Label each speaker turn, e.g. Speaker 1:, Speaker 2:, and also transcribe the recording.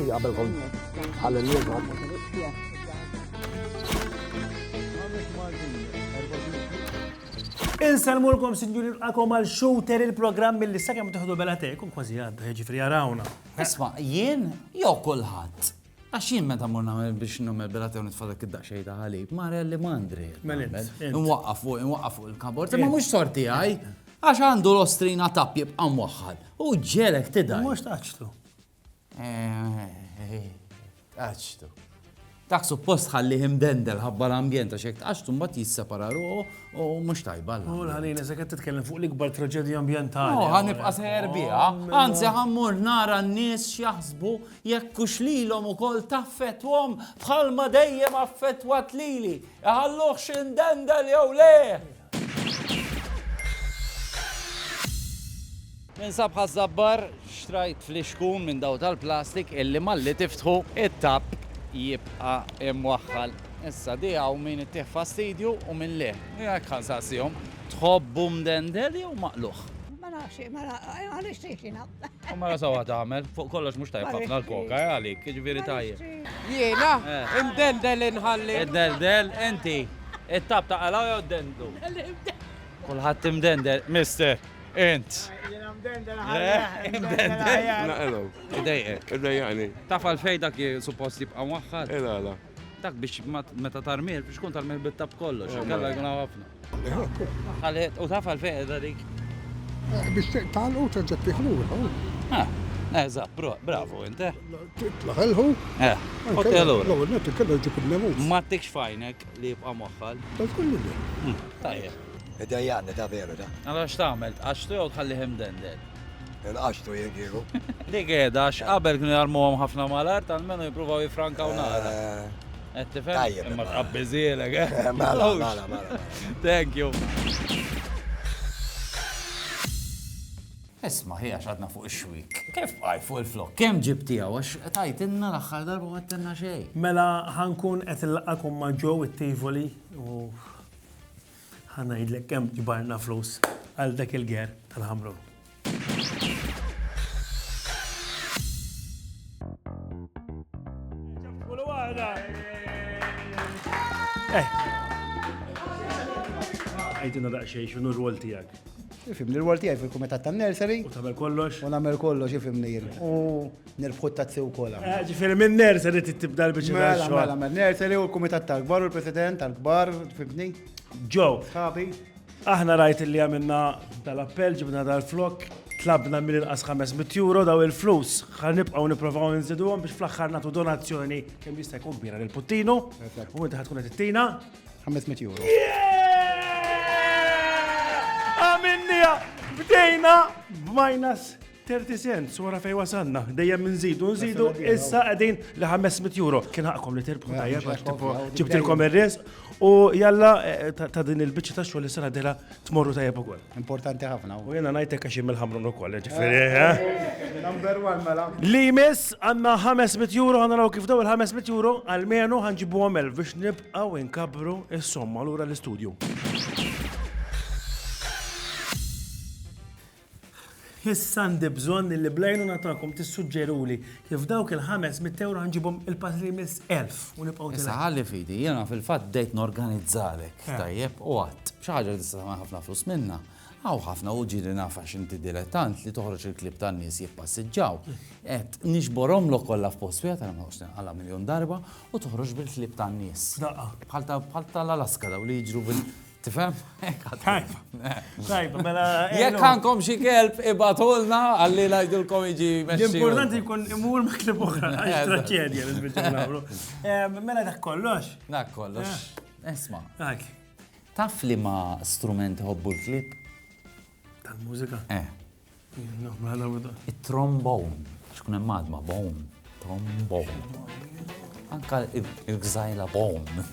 Speaker 1: Inti qabel kont ħalli
Speaker 2: Insalmulkom sinjuri l-akom għal shooter il-programm li s-sakem tuħdu belatek, un kważi għadda, ġifri jarawna.
Speaker 3: Isma, jien jew kulħadd. Għax jien meta mur nagħmel biex numel belatek u nitfadek id-daqsxejn ta' ħalib, Marelli Mandri. Nwaqqaf fuq il-kabort, ma mhux sorti għaj. Għax għandu l-ostrina tapp jibqa' mwaħħal. U ġelek tidaj.
Speaker 2: Mhux taċtu.
Speaker 3: Taċtu. Dak suppost ħallihim dendel ħabba l-ambjent għax hekk taċtu mbagħad jissepararu u mhux tajba.
Speaker 2: U l-ħalina, se qed titkellem fuq l-ikbar traġedja ambjentali.
Speaker 3: Ħanibqa' serbija, anzi ħammur nara n-nies x'jaħsbu jekk hux lilhom ukoll taffettwhom bħalma dejjem affettwat lili. Iħalluhx indendel jew le. Ninsab ħażabbar xtrajt fliexkun minn daw tal-plastik illi malli tiftħu it-tapp jibqa' imwaħħal. Issa di hawn min ittieħ fastidju u min le. Jekk ħansaqsihom tħobbu mdendel jew maqluħ.
Speaker 4: Ma nafx, ma nixtiex jiena.
Speaker 3: U mara sawa tagħmel, fuq kollox mhux tajb ħafna l-koka għalik, jiġifieri tajjeb.
Speaker 5: Jiena, imdendel inħalli.
Speaker 3: Id-dendel, inti, it-tab taqalaw jew d-dendu? Kulħadd imdendel, mister, int.
Speaker 6: Naqelu.
Speaker 3: Idejqek.
Speaker 6: Idejjaqni.
Speaker 3: Taf għalfejn dak suppost jibqa' mwaħħal?
Speaker 6: Ela.
Speaker 3: Dak biex meta tarmil, biex tkun tarmil bit-tab kollox, kalla jkun ħafna. Ħallet, u taf għalfejn qiegħda dik?
Speaker 1: Biex tagħlqu terġa' tieħluha.
Speaker 3: Eżatt, bravo inti.
Speaker 1: Titlaħelħu.
Speaker 3: Hotelur.
Speaker 1: L-ewwel net ikellu ġib il-nemut.
Speaker 3: Ma tikx fajnek li jibqa' mwaħħal.
Speaker 1: Tkollu li.
Speaker 3: Tajjeb.
Speaker 7: Id-dajjaqni ta' veru da.
Speaker 3: Allora x'tagħmel? Għaxtu jew tħallihim dendel?
Speaker 7: Il-qaxtu jgħiru.
Speaker 3: Dik qiegħda għax qabel kienu jarmuhom ħafna malar, tal-menu jippruvaw jifrankaw nara. Qed tifhem?
Speaker 7: Tajjeb.
Speaker 3: Imma tqabbiżielek, eh?
Speaker 7: Mela.
Speaker 3: Thank you. Isma' ħija x'għadna fuq ix-xwik. Kif bqaj fuq il-flok? Kemm ġibtiha għax tajtinna l-aħħar darba ma għedtilna xejn.
Speaker 2: Mela ħankun qed illaqakom ma' ġew it-tivoli u ħanajdlek kemm ġbarna flus għal dak il-ger tal-ħamru. Għajdina daqxej xunu r-rol tijak.
Speaker 8: Ifimni l-rwol tiegħi fil-kumitat tan-nursery.
Speaker 2: U tabel kollox?
Speaker 8: U nagħmel kollox ifimni jien. U nirbħu t-tazzi wkoll.
Speaker 2: Ġifieri minn nursery tibda l-biċċa
Speaker 8: Mela, nursery u l-kumitat tal-kbar u l-president tal-kbar, fimni.
Speaker 2: Ġew,
Speaker 8: Sħabi.
Speaker 2: aħna rajt li għamilna tal-appell ġibna dal-flok, tlabna mill-inqas 500 euro daw il-flus. Ħan nibqgħu nipprovaw nżiduhom biex fl-aħħar nagħtu donazzjoni kemm jista' jkun kbira lil-Puttino u inti ħadkun qed ittina
Speaker 8: 500 euro.
Speaker 2: Għamilnija, bdejna b'minus 30 cents, wara fej wasanna, dejjem nżidu, issa qegħdin li 500 euro. Kien ħaqkom li tirbħu tajjeb għax ġibtilkom ir-res u jalla ta' din il-biċċa ta' xogħol is-sena dela tmorru tajjeb ukoll.
Speaker 8: Importanti ħafna.
Speaker 2: U jiena ngħidlek għax mill-ħamrun ukoll, ġifieri.
Speaker 8: Number 1 mela.
Speaker 2: Li jmiss għandna 500 euro, għandna kif daw il-500 euro, għalmenu ħanġibuhom elf biex nibqgħu inkabru is-somma lura l-istudju. Issandi bżonn li blajnu natakom tissuġġeruli kif dawk il-500 euro ħanġibhom il-pasri miss 1000 u nibqgħu
Speaker 3: Issa ħalli fidi, jiena fil-fatt dejt norganizzalek, tajjeb, u għadd. Xi ħaġa li tista' tagħmel ħafna flus minna. Għaw ħafna uġi li nafax inti dilettant li toħroġ il-klib tan-nies jippassiġġaw. Qed nixborhomlok kollha f'post wieħed għal ma għala miljon darba u toħroġ bil-klib tan-nies. Bħal tal-Alaska daw li jiġru bil- Tifhem?
Speaker 2: Tajba, mela.
Speaker 3: Jekk għandkom xi kelb ibatulna għalli ngħidulkom jiġi mexxi.
Speaker 2: L-importanti jkun imur ma' klib oħra, għax traċedja li nbiġġu nagħmlu. Mela dak kollox.
Speaker 3: Dak kollox. Isma'.
Speaker 2: Dak.
Speaker 3: Taf li ma strument ħobbu l-klib?
Speaker 2: Tal-mużika? No, mela
Speaker 3: it-trombone. X'kun hemm madma bone. Trombone. Anka il-gżajla bone.